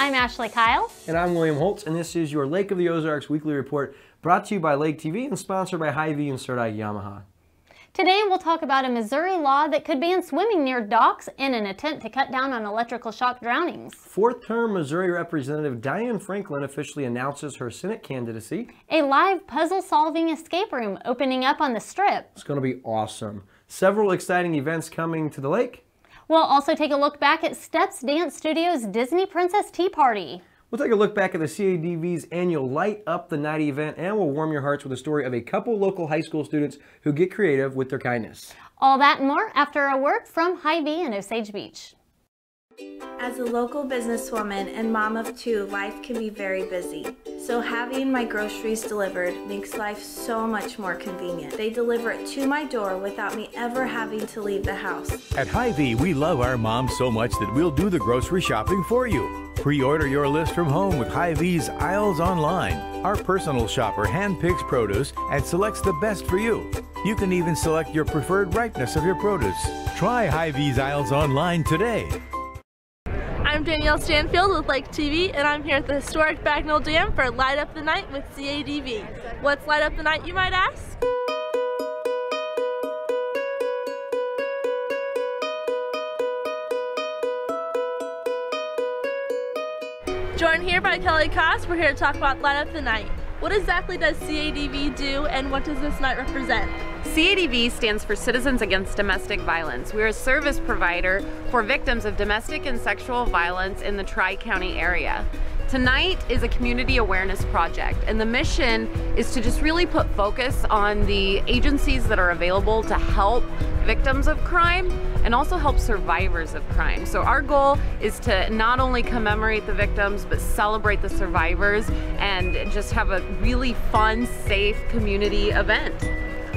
I'm Ashley Kyle. And I'm William Holtz, and this is your Lake of the Ozarks Weekly Report, brought to you by Lake TV and sponsored by Hy-Vee and Serdai Yamaha. Today we'll talk about a Missouri law that could ban swimming near docks in an attempt to cut down on electrical shock drownings. Fourth-term Missouri Representative Diane Franklin officially announces her Senate candidacy. A live puzzle-solving escape room opening up on the Strip. It's going to be awesome. Several exciting events coming to the lake. We'll also take a look back at Steps Dance Studios' Disney Princess Tea Party. We'll take a look back at the CADV's annual Light Up the Night event, and we'll warm your hearts with a story of a couple local high school students who get creative with their kindness. All that and more after a word from Hy-Vee and Osage Beach. As a local businesswoman and mom of two, life can be very busy. So having my groceries delivered makes life so much more convenient. They deliver it to my door without me ever having to leave the house. At Hy-Vee, we love our moms so much that we'll do the grocery shopping for you. Pre-order your list from home with Kylies Isles online. Our personal shopper handpicks produce and selects the best for you. You can even select your preferred ripeness of your produce. Try Hy-Vee's Isles online today. I'm Danielle Stanfield with Lake TV, and I'm here at the historic Bagnell Dam for Light Up the Night with CADV. What's Light Up the Night, you might ask? Joined here by Kelly Koss, we're here to talk about Light Up the Night. What exactly does CADV do, and what does this night represent? CADV stands for Citizens Against Domestic Violence. We're a service provider for victims of domestic and sexual violence in the Tri-County area. Tonight is a community awareness project, and the mission is to just really put focus on the agencies that are available to help victims of crime and also help survivors of crime. So our goal is to not only commemorate the victims, but celebrate the survivors and just have a really fun, safe community event.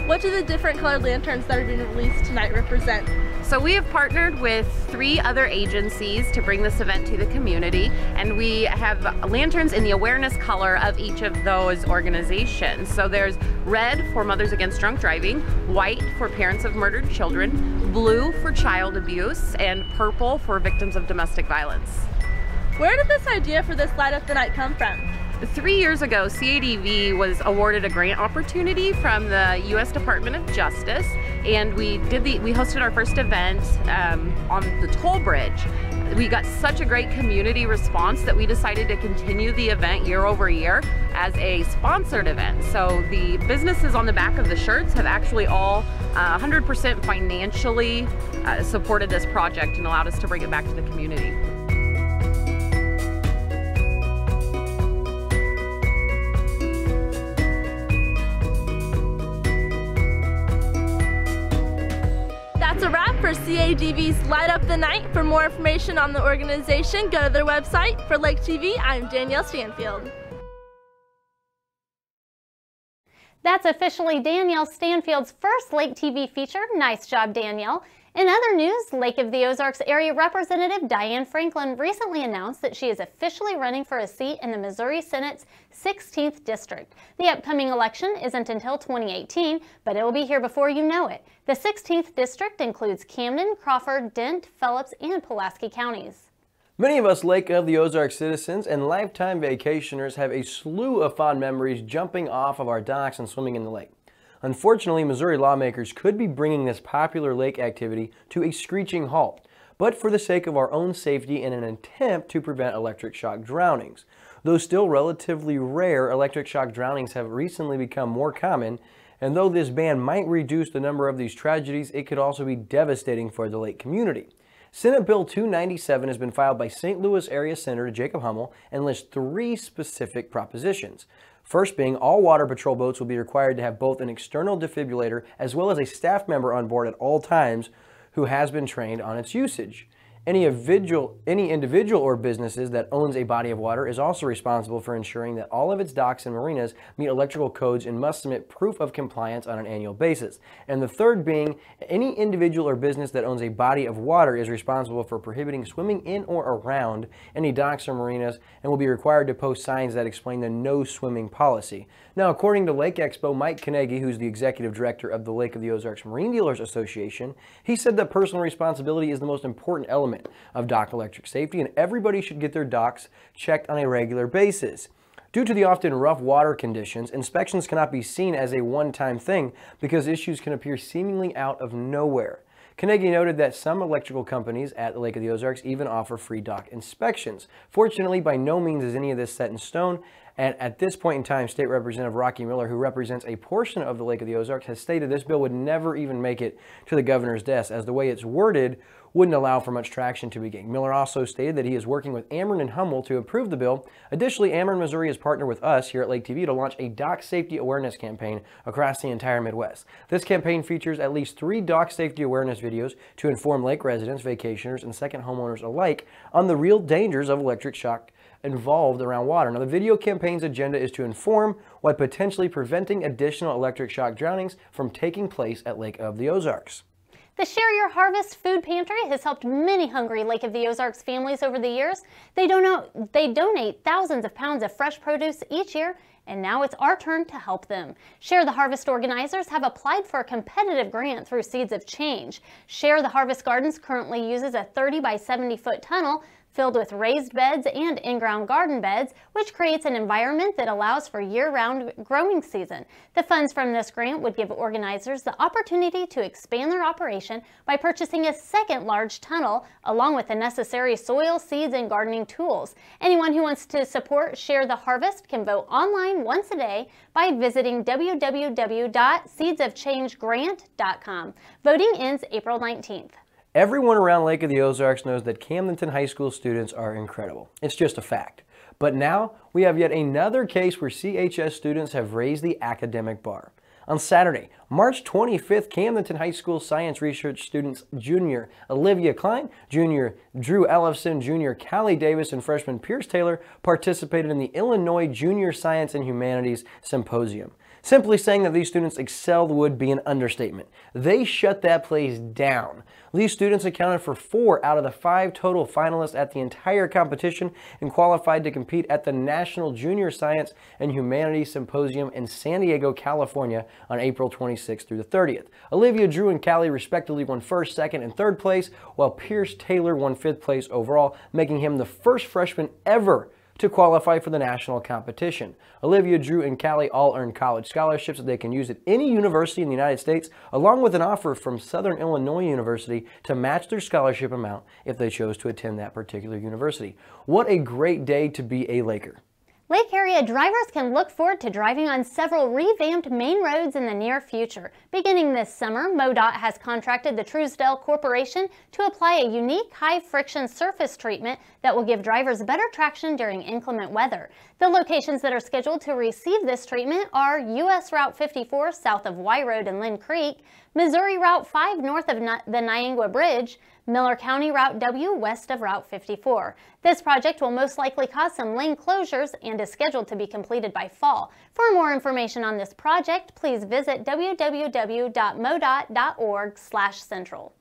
What do the different colored lanterns that are being released tonight represent? So we have partnered with 3 other agencies to bring this event to the community, and we have lanterns in the awareness color of each of those organizations. So there's red for Mothers Against Drunk Driving, white for parents of murdered children, blue for child abuse, and purple for victims of domestic violence. Where did this idea for this Light Up the Night come from? 3 years ago, CADV was awarded a grant opportunity from the U.S. Department of Justice, and we hosted our first event on the toll bridge. We got such a great community response that we decided to continue the event year over year as a sponsored event. So the businesses on the back of the shirts have actually all 100% financially supported this project and allowed us to bring it back to the community. That's a wrap for CADV's Light Up the Night. For more information on the organization, go to their website. For Lake TV, I'm Danielle Stanfield. That's officially Danielle Stanfield's first Lake TV feature. Nice job, Danielle. In other news, Lake of the Ozarks area Representative Diane Franklin recently announced that she is officially running for a seat in the Missouri Senate's 16th District. The upcoming election isn't until 2018, but it will be here before you know it. The 16th District includes Camden, Crawford, Dent, Phillips, and Pulaski counties. Many of us Lake of the Ozarks citizens and lifetime vacationers have a slew of fond memories jumping off of our docks and swimming in the lake. Unfortunately, Missouri lawmakers could be bringing this popular lake activity to a screeching halt, but for the sake of our own safety in an attempt to prevent electric shock drownings. Though still relatively rare, electric shock drownings have recently become more common, and though this ban might reduce the number of these tragedies, it could also be devastating for the lake community. Senate Bill 297 has been filed by St. Louis area Senator Jacob Hummel and lists 3 specific propositions. First being, all water patrol boats will be required to have both an external defibrillator as well as a staff member on board at all times who has been trained on its usage. Any individual or businesses that owns a body of water is also responsible for ensuring that all of its docks and marinas meet electrical codes and must submit proof of compliance on an annual basis. And the third being, any individual or business that owns a body of water is responsible for prohibiting swimming in or around any docks or marinas and will be required to post signs that explain the no swimming policy. Now, according to Lake Expo Mike Carnegie, who's the executive director of the Lake of the Ozarks Marine Dealers Association, he said that personal responsibility is the most important element element of dock electric safety, and everybody should get their docks checked on a regular basis. Due to the often rough water conditions, inspections cannot be seen as a one-time thing because issues can appear seemingly out of nowhere. Carnegie noted that some electrical companies at the Lake of the Ozarks even offer free dock inspections. Fortunately, by no means is any of this set in stone, and at this point in time, State Representative Rocky Miller, who represents a portion of the Lake of the Ozarks, has stated this bill would never even make it to the governor's desk, as the way it's worded wouldn't allow for much traction to be gained. Miller also stated that he is working with Ameren and Hummel to approve the bill. Additionally, Ameren, Missouri has partnered with us here at Lake TV to launch a dock safety awareness campaign across the entire Midwest. This campaign features at least 3 dock safety awareness videos to inform lake residents, vacationers, and second homeowners alike on the real dangers of electric shock involved around water. Now, the video campaign's agenda is to inform while potentially preventing additional electric shock drownings from taking place at Lake of the Ozarks. The Share Your Harvest Food Pantry has helped many hungry Lake of the Ozarks families over the years. They donate thousands of pounds of fresh produce each year, and now it's our turn to help them. Share the Harvest organizers have applied for a competitive grant through Seeds of Change. Share the Harvest Gardens currently uses a 30 by 70 foot tunnel filled with raised beds and in-ground garden beds, which creates an environment that allows for year-round growing season. The funds from this grant would give organizers the opportunity to expand their operation by purchasing a second large tunnel, along with the necessary soil, seeds, and gardening tools. Anyone who wants to support Share the Harvest can vote online once a day by visiting www.seedsofchangegrant.com. Voting ends April 19th. Everyone around Lake of the Ozarks knows that Camdenton High School students are incredible. It's just a fact. But now we have yet another case where CHS students have raised the academic bar. On Saturday, March 25th, Camdenton High School science research students Junior Olivia Klein, Junior Drew Ellefson, Junior Callie Davis, and freshman Pierce Taylor participated in the Illinois Junior Science and Humanities Symposium. Simply saying that these students excelled would be an understatement. They shut that place down. These students accounted for 4 out of the 5 total finalists at the entire competition and qualified to compete at the National Junior Science and Humanities Symposium in San Diego, California on April 26th through the 30th. Olivia, Drew, and Callie respectively won 1st, 2nd, and 3rd place, while Pierce Taylor won 5th place overall, making him the first freshman ever to qualify for the national competition. Olivia, Drew, and Callie all earned college scholarships that they can use at any university in the United States, along with an offer from Southern Illinois University to match their scholarship amount if they chose to attend that particular university. What a great day to be a Laker. Lake area drivers can look forward to driving on several revamped main roads in the near future. Beginning this summer, MoDOT has contracted the Truesdale Corporation to apply a unique high-friction surface treatment that will give drivers better traction during inclement weather. The locations that are scheduled to receive this treatment are U.S. Route 54 south of Y Road and Lynn Creek, Missouri Route 5 north of the Niangua Bridge, Miller County Route W west of Route 54. This project will most likely cause some lane closures and is scheduled to be completed by fall. For more information on this project, please visit www.modot.org/central.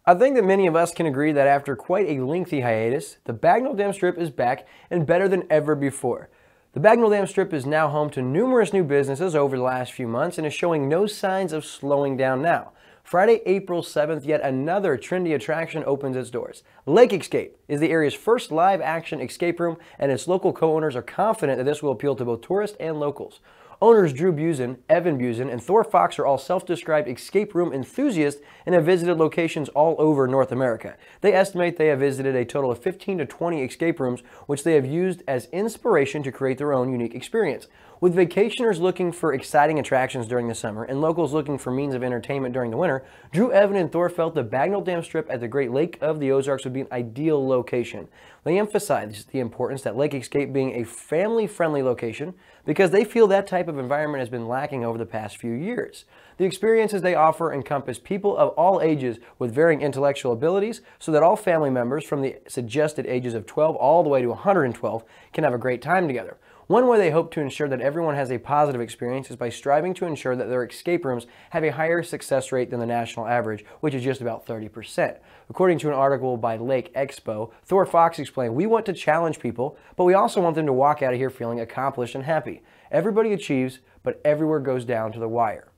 I think that many of us can agree that after quite a lengthy hiatus, the Bagnell Dam Strip is back and better than ever before. The Bagnell Dam Strip is now home to numerous new businesses over the last few months and is showing no signs of slowing down now. Friday, April 7th, yet another trendy attraction opens its doors. Lake Escape is the area's first live-action escape room, and its local co-owners are confident that this will appeal to both tourists and locals. Owners Drew Busen, Evan Busen, and Thor Fox are all self-described escape room enthusiasts and have visited locations all over North America. They estimate they have visited a total of 15 to 20 escape rooms, which they have used as inspiration to create their own unique experience. With vacationers looking for exciting attractions during the summer and locals looking for means of entertainment during the winter, Drew, Evan, and Thor felt the Bagnell Dam Strip at the Great Lake of the Ozarks would be an ideal location. They emphasized the importance that Lake Escape being a family-friendly location because they feel that type of environment has been lacking over the past few years. The experiences they offer encompass people of all ages with varying intellectual abilities so that all family members from the suggested ages of 12 all the way to 112 can have a great time together. One way they hope to ensure that everyone has a positive experience is by striving to ensure that their escape rooms have a higher success rate than the national average, which is just about 30%. According to an article by Lake Expo, Thor Fox explained, "We want to challenge people, but we also want them to walk out of here feeling accomplished and happy. Everybody achieves, but everywhere goes down to the wire."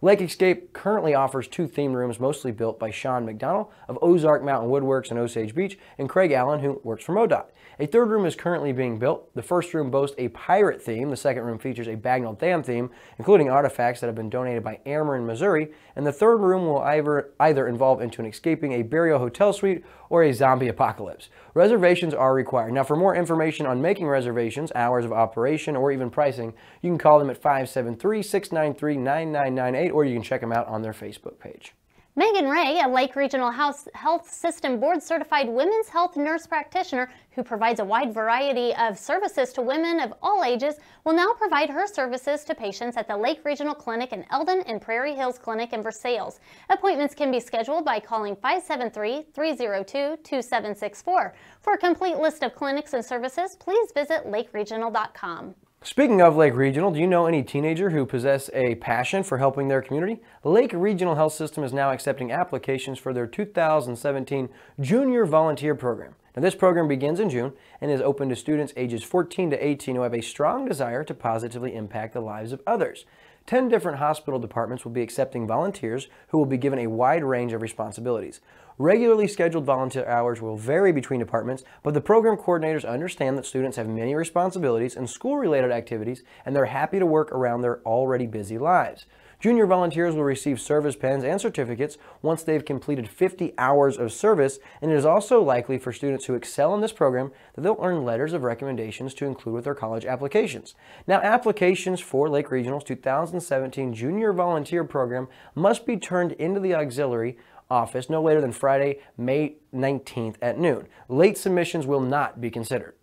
Lake Escape currently offers 2 themed rooms mostly built by Sean McDonald of Ozark Mountain Woodworks in Osage Beach and Craig Allen, who works for MoDOT. A 3rd room is currently being built. The 1st room boasts a pirate theme. The 2nd room features a Bagnell Dam theme, including artifacts that have been donated by Ameren, Missouri. And the 3rd room will either involve into an escaping a burial hotel suite or a zombie apocalypse. Reservations are required. Now, for more information on making reservations, hours of operation, or even pricing, you can call them at 573-693-9998, or you can check them out on their Facebook page. Megan Ray, a Lake Regional Health System Board certified women's health nurse practitioner who provides a wide variety of services to women of all ages, will now provide her services to patients at the Lake Regional Clinic in Eldon and Prairie Hills Clinic in Versailles. Appointments can be scheduled by calling 573-302-2764. For a complete list of clinics and services, please visit lakeregional.com. Speaking of Lake Regional, do you know any teenager who possess a passion for helping their community? Lake Regional Health System is now accepting applications for their 2017 Junior Volunteer Program. Now, this program begins in June and is open to students ages 14 to 18 who have a strong desire to positively impact the lives of others. 10 different hospital departments will be accepting volunteers who will be given a wide range of responsibilities. Regularly scheduled volunteer hours will vary between departments, but the program coordinators understand that students have many responsibilities and school-related activities, and they're happy to work around their already busy lives. Junior volunteers will receive service pens and certificates once they've completed 50 hours of service, and it is also likely for students who excel in this program that they'll earn letters of recommendations to include with their college applications. Now, applications for Lake Regional's 2017 Junior Volunteer Program must be turned into the auxiliary office no later than Friday, May 19th at noon. Late submissions will not be considered.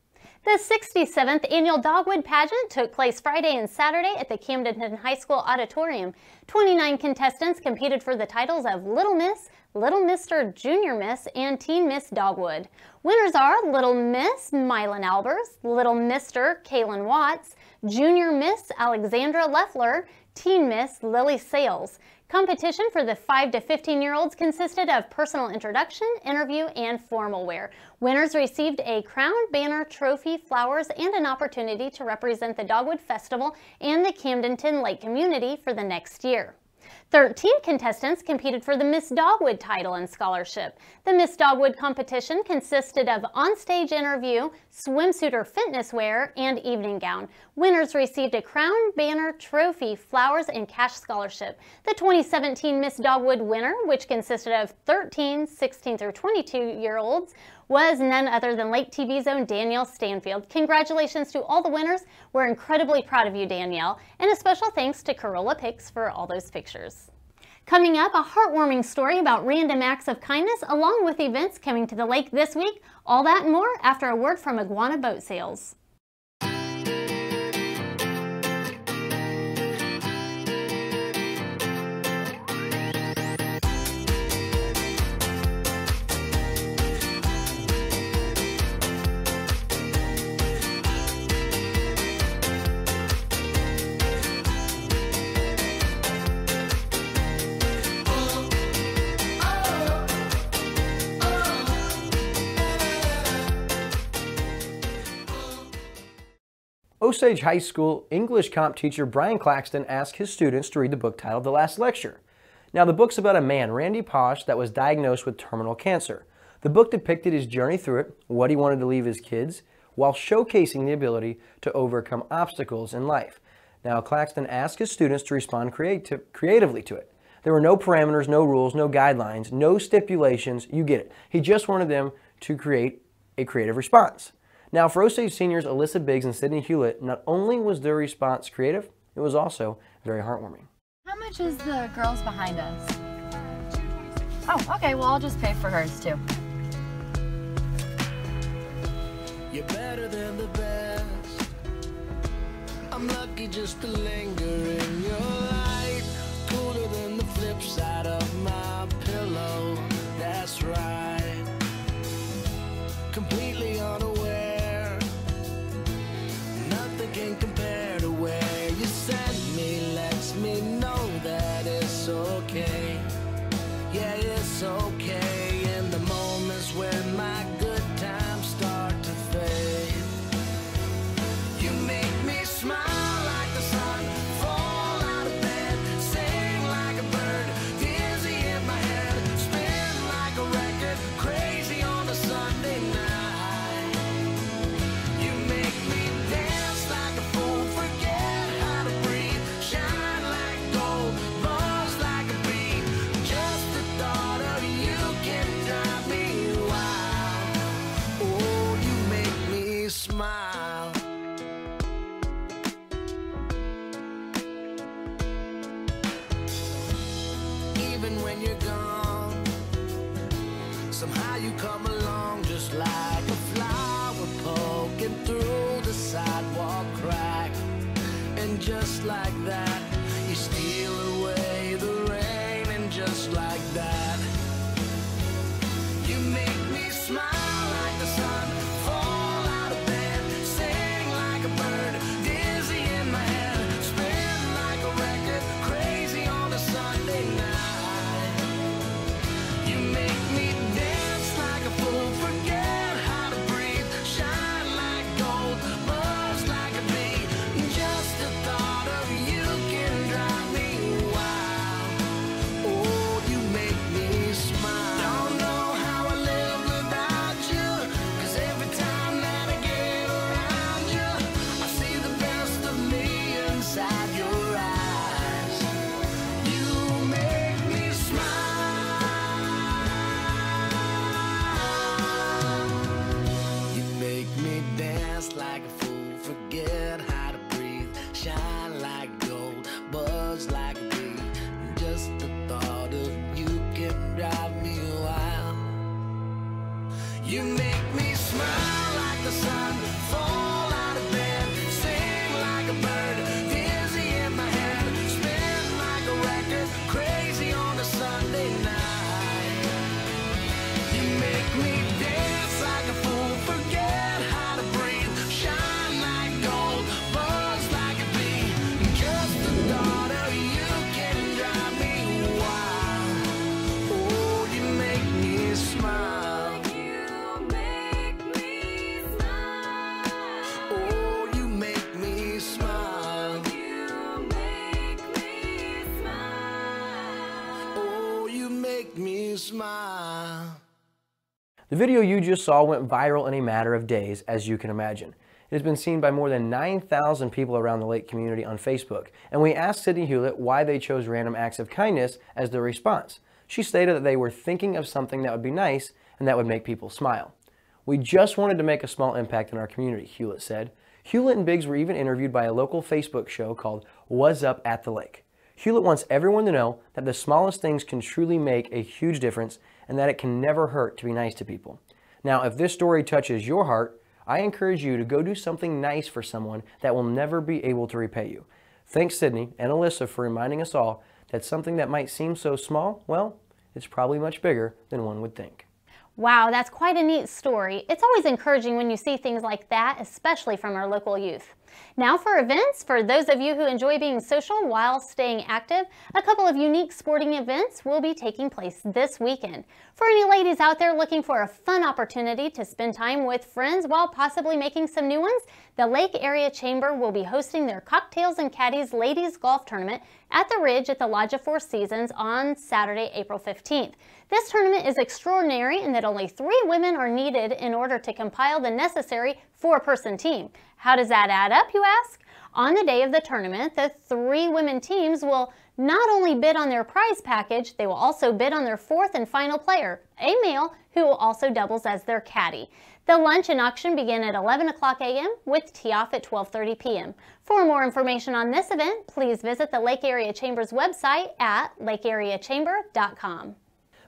The 67th annual Dogwood Pageant took place Friday and Saturday at the Camdenton High School Auditorium. 29 contestants competed for the titles of Little Miss, Little Mr., Junior Miss, and Teen Miss Dogwood. Winners are Little Miss Mylan Albers, Little Mr. Kaylin Watts, Junior Miss Alexandra Leffler, Teen Miss Lily Sales. Competition for the 5 to 15-year-olds consisted of personal introduction, interview, and formal wear. Winners received a crown, banner, trophy, flowers, and an opportunity to represent the Dogwood Festival and the Camdenton Lake community for the next year. 13 contestants competed for the Miss Dogwood title and scholarship. The Miss Dogwood competition consisted of onstage interview, swimsuit or fitness wear, and evening gown. Winners received a crown, banner, trophy, flowers, and cash scholarship. The 2017 Miss Dogwood winner, which consisted of 13, 16 through 22-year-olds, was none other than Lake TV's own Danielle Stanfield. Congratulations to all the winners. We're incredibly proud of you, Danielle, and a special thanks to Corolla Pics for all those pictures. Coming up, a heartwarming story about random acts of kindness along with events coming to the lake this week. All that and more after a word from Iguana Boat Sales. Osage High School English comp teacher Brian Claxton asked his students to read the book titled The Last Lecture. Now, the book's about a man, Randy Posh, that was diagnosed with terminal cancer. The book depicted his journey through it, what he wanted to leave his kids, while showcasing the ability to overcome obstacles in life. Now, Claxton asked his students to respond creatively to it. There were no parameters, no rules, no guidelines, no stipulations, you get it. He just wanted them to create a creative response. Now, for Osage seniors Alyssa Biggs and Sydney Hewlett, not only was their response creative, it was also very heartwarming. How much is the girls behind us? Oh, okay, well, I'll just pay for hers too. You're better than the best. I'm lucky just to linger in your light. Cooler than the flip side of my pillow. That's right. Completely unaware. Nothing can compare to where you sent me. Lets me know that it's okay. Yeah, it's okay. In the moments when my good times start to fade, you make me smile like the sun falling Somehow you come along just like a flower poking through the sidewalk crack. And just like that, you steal away the rain. And just like that, you make me smile like the sun, fall out of bed, sing like a bird, dizzy in my head, spin like a record, crazy on a Sunday night. You make me dance like a fool, forget how to breathe, shine like gold, buzz like a bee. Just the thought of you can drive me wild. Oh, you make me smile. Don't know how I live without you, 'cause every time that I get around you, I see the best of me inside your eyes. You make me smile. You make me dance like a fool, forget how to breathe, shine like gold, buzz like a bee. Just the thought of you can drive me wild. You make me smile like the sun, fall out of bed, sing like a bird, dizzy in my head, spin like a record, crazy on a Sunday night. You make me dance like a fool, forget how to breathe, shine like gold, buzz like a bee. Just the thought of you can drive me wild. Oh, you make me smile. You make me smile. Oh, you make me smile. You make me smile. Oh, you make me smile. The video you just saw went viral in a matter of days, as you can imagine. It has been seen by more than 9,000 people around the lake community on Facebook, and we asked Sydney Hewlett why they chose random acts of kindness as their response. She stated that they were thinking of something that would be nice and that would make people smile. "We just wanted to make a small impact in our community," Hewlett said. Hewlett and Biggs were even interviewed by a local Facebook show called What's Up at the Lake. Hewlett wants everyone to know that the smallest things can truly make a huge difference and that it can never hurt to be nice to people. Now, if this story touches your heart, I encourage you to go do something nice for someone that will never be able to repay you. Thanks, Sydney and Alyssa, for reminding us all that something that might seem so small, well, it's probably much bigger than one would think. Wow, that's quite a neat story. It's always encouraging when you see things like that, especially from our local youth. Now for events, for those of you who enjoy being social while staying active, a couple of unique sporting events will be taking place this weekend. For any ladies out there looking for a fun opportunity to spend time with friends while possibly making some new ones, the Lake Area Chamber will be hosting their Cocktails and Caddies Ladies Golf Tournament at the Ridge at the Lodge of Four Seasons on Saturday, April 15th. This tournament is extraordinary in that only 3 women are needed in order to compile the necessary 4-person team. How does that add up, you ask? On the day of the tournament, the 3 women teams will not only bid on their prize package, they will also bid on their 4th and final player, a male who also doubles as their caddy. The lunch and auction begin at 11 o'clock a.m. with tee-off at 12:30 p.m. For more information on this event, please visit the Lake Area Chamber's website at lakeareachamber.com.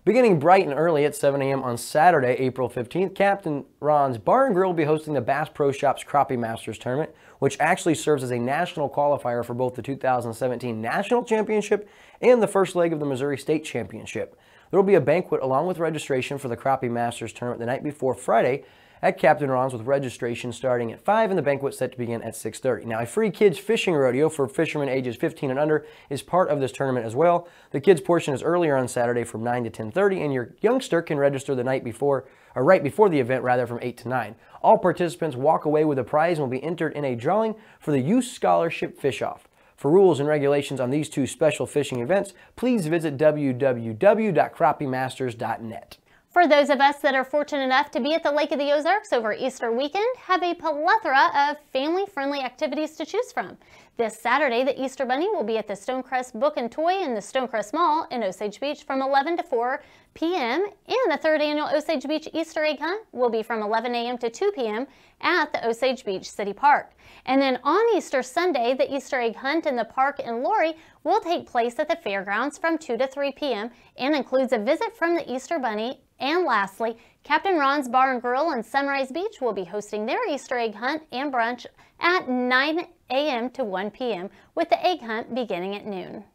Beginning bright and early at 7 a.m. on Saturday, April 15th, Captain Ron's Bar and Grill will be hosting the Bass Pro Shops Crappie Masters Tournament, which actually serves as a national qualifier for both the 2017 National Championship and the first leg of the Missouri State Championship. There will be a banquet along with registration for the Crappie Masters Tournament the night before Friday at Captain Ron's, with registration starting at 5 and the banquet set to begin at 6:30. Now, a free kids fishing rodeo for fishermen ages 15 and under is part of this tournament as well. The kids portion is earlier on Saturday from 9 to 10:30, and your youngster can register the night before, or right before the event rather, from 8 to 9. All participants walk away with a prize and will be entered in a drawing for the Youth Scholarship Fish-Off. For rules and regulations on these 2 special fishing events, please visit www.crappiemasters.net. For those of us that are fortunate enough to be at the Lake of the Ozarks over Easter weekend, have a plethora of family-friendly activities to choose from. This Saturday, the Easter Bunny will be at the Stonecrest Book and Toy in the Stonecrest Mall in Osage Beach from 11 to 4 p.m. And the 3rd annual Osage Beach Easter Egg Hunt will be from 11 a.m. to 2 p.m. at the Osage Beach City Park. And then on Easter Sunday, the Easter Egg Hunt in the park in Lori will take place at the fairgrounds from 2 to 3 p.m. and includes a visit from the Easter Bunny And lastly, Captain Ron's Bar and Grill in Sunrise Beach will be hosting their Easter egg hunt and brunch at 9 a.m. to 1 p.m. with the egg hunt beginning at noon.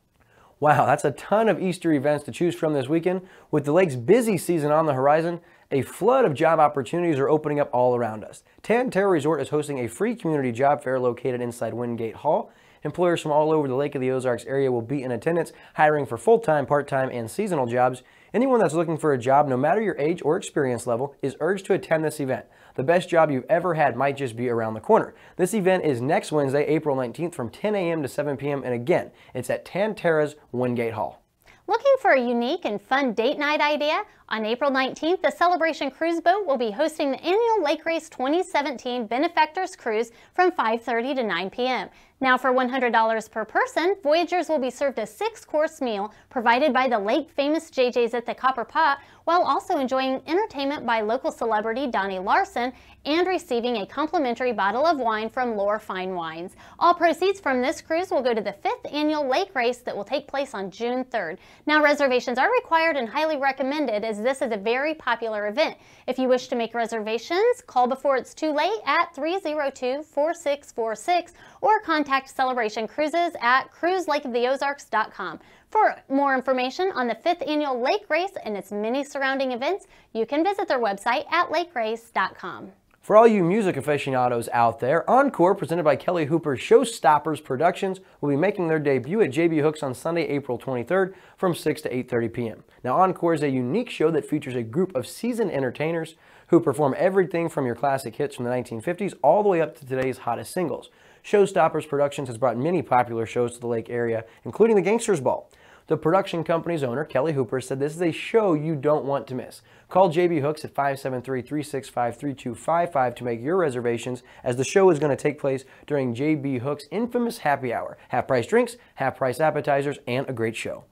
Wow, that's a ton of Easter events to choose from this weekend. With the lake's busy season on the horizon, a flood of job opportunities are opening up all around us. Tan Terra Resort is hosting a free community job fair located inside Wingate Hall. Employers from all over the Lake of the Ozarks area will be in attendance, hiring for full-time, part-time, and seasonal jobs. Anyone that's looking for a job, no matter your age or experience level, is urged to attend this event. The best job you've ever had might just be around the corner. This event is next Wednesday, April 19th from 10 a.m. to 7 p.m. And again, it's at Tan Terra's Wingate Hall. Looking for a unique and fun date night idea? On April 19th, the Celebration Cruise Boat will be hosting the annual Lake Race 2017 Benefactors Cruise from 5:30 to 9 p.m. Now for $100 per person, Voyagers will be served a 6-course meal provided by the lake famous JJ's at the Copper Pot, while also enjoying entertainment by local celebrity Donnie Larson and receiving a complimentary bottle of wine from Lore Fine Wines. All proceeds from this cruise will go to the 5th annual lake race that will take place on June 3rd. Now reservations are required and highly recommended as this is a very popular event. If you wish to make reservations, call before it's too late at 302-4646 or contact Celebration Cruises at cruiselakeoftheozarks.com. For more information on the 5th annual lake race and its many surrounding events, you can visit their website at lakerace.com. For all you music aficionados out there, Encore, presented by Kelly Hooper's Showstoppers Productions, will be making their debut at JB Hooks on Sunday, April 23rd from 6 to 8:30 p.m. Now, Encore is a unique show that features a group of seasoned entertainers who perform everything from your classic hits from the 1950s all the way up to today's hottest singles. Showstoppers Productions has brought many popular shows to the lake area, including the Gangsters Ball. The production company's owner, Kelly Hooper, said this is a show you don't want to miss. Call JB Hooks at 573-365-3255 to make your reservations, as the show is going to take place during JB Hooks' infamous happy hour. Half-price drinks, half-price appetizers, and a great show.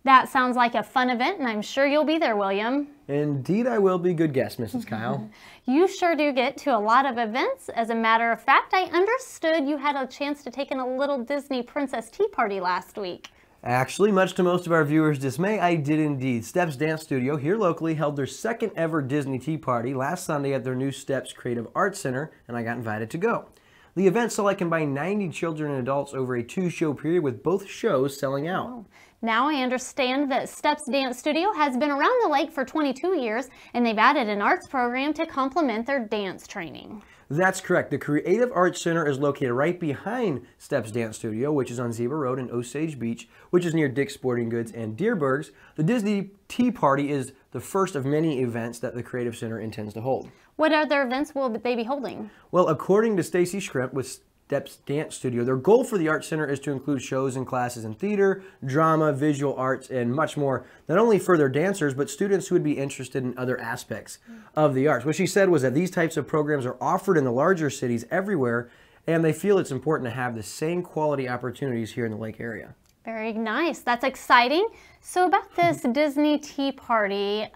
That sounds like a fun event, and I'm sure you'll be there, William. Indeed I will be. Good guess, Mrs. Kyle. You sure do get to a lot of events. As a matter of fact, I understood you had a chance to take in a little Disney Princess Tea Party last week. Actually, much to most of our viewers' dismay, I did indeed. Steps Dance Studio here locally held their second ever Disney Tea Party last Sunday at their new Steps Creative Arts Center, and I got invited to go. The event saw a combined 90 children and adults over a 2-show period, with both shows selling out. Oh. Now I understand that Steps Dance Studio has been around the lake for 22 years, and they've added an arts program to complement their dance training. That's correct. The Creative Arts Center is located right behind Steps Dance Studio, which is on Zebra Road in Osage Beach, which is near Dick's Sporting Goods and Deerbergs. The Disney Tea Party is the first of many events that the Creative Center intends to hold. What other events will they be holding? Well, according to Stacy Shrimp with Steps Dance Studio, their goal for the Art Center is to include shows and classes in theater, drama, visual arts, and much more, not only for their dancers, but students who would be interested in other aspects of the arts. What she said was that these types of programs are offered in the larger cities everywhere, and they feel it's important to have the same quality opportunities here in the lake area. Very nice. That's exciting. So about this Disney Tea Party,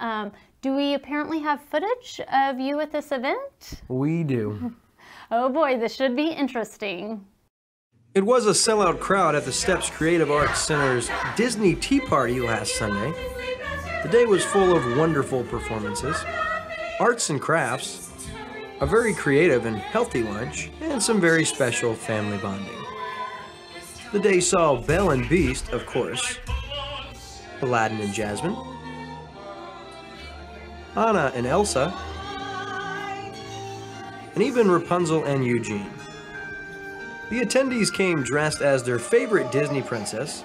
do we apparently have footage of you at this event? We do. Oh boy, this should be interesting. It was a sellout crowd at the Steps Creative Arts Center's Disney Tea Party last Sunday. The day was full of wonderful performances, arts and crafts, a very creative and healthy lunch, and some very special family bonding. The day saw Belle and Beast, of course, Aladdin and Jasmine, Anna and Elsa, and even Rapunzel and Eugene. The attendees came dressed as their favorite Disney princess,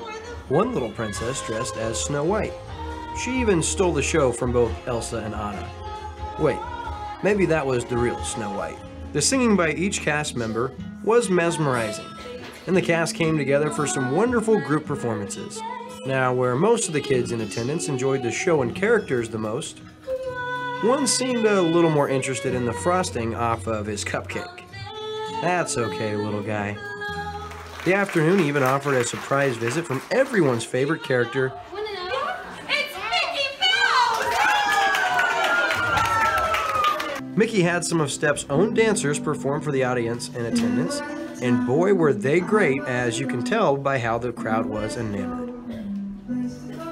one little princess dressed as Snow White. She even stole the show from both Elsa and Anna. Wait, maybe that was the real Snow White. The singing by each cast member was mesmerizing, and the cast came together for some wonderful group performances. Now, where most of the kids in attendance enjoyed the show and characters the most, one seemed a little more interested in the frosting off of his cupcake. That's okay, little guy. The afternoon even offered a surprise visit from everyone's favorite character, It's Mickey Mouse! Mickey had some of Steps' own dancers perform for the audience in attendance, and boy were they great, as you can tell by how the crowd was enamored.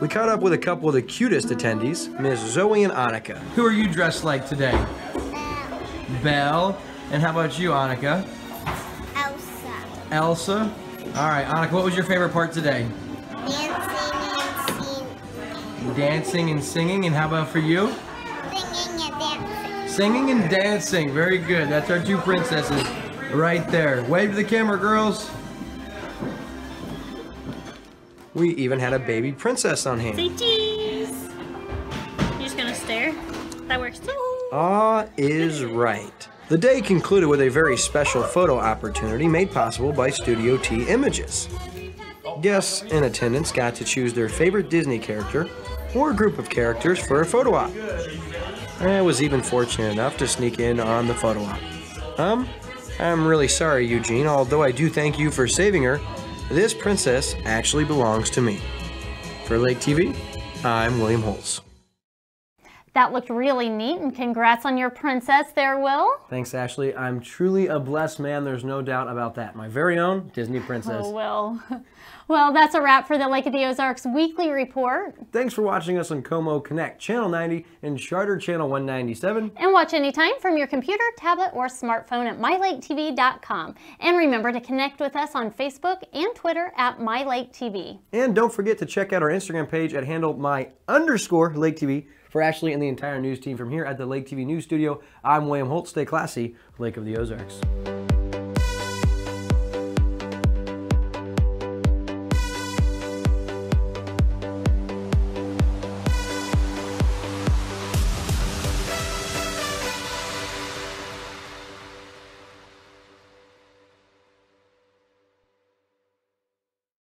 We caught up with a couple of the cutest attendees, Miss Zoe and Annika. Who are you dressed like today? Belle. And how about you, Annika? Elsa. Elsa? All right, Annika, what was your favorite part today? Dancing and singing. And how about for you? Singing and dancing. Singing and dancing. Very good. That's our two princesses right there. Wave to the camera, girls. We even had a baby princess on hand. Say cheese. You're just gonna stare? That works too. Aw is right. The day concluded with a very special photo opportunity made possible by Studio T Images. Guests in attendance got to choose their favorite Disney character or group of characters for a photo op. I was even fortunate enough to sneak in on the photo op. I'm really sorry, Eugene, although I do thank you for saving her. This princess actually belongs to me. For Lake TV, I'm William Holtz. That looked really neat, and congrats on your princess there, Will. Thanks, Ashley. I'm truly a blessed man. There's no doubt about that. My very own Disney princess. Oh, Will. Well, that's a wrap for the Lake of the Ozarks Weekly Report. Thanks for watching us on Como Connect, Channel 90, and Charter Channel 197. And watch anytime from your computer, tablet, or smartphone at mylaketv.com. And remember to connect with us on Facebook and Twitter at MyLakeTV. And don't forget to check out our Instagram page at handle _LakeTV. For Ashley and the entire news team from here at the Lake TV News Studio, I'm William Holt. Stay classy, Lake of the Ozarks.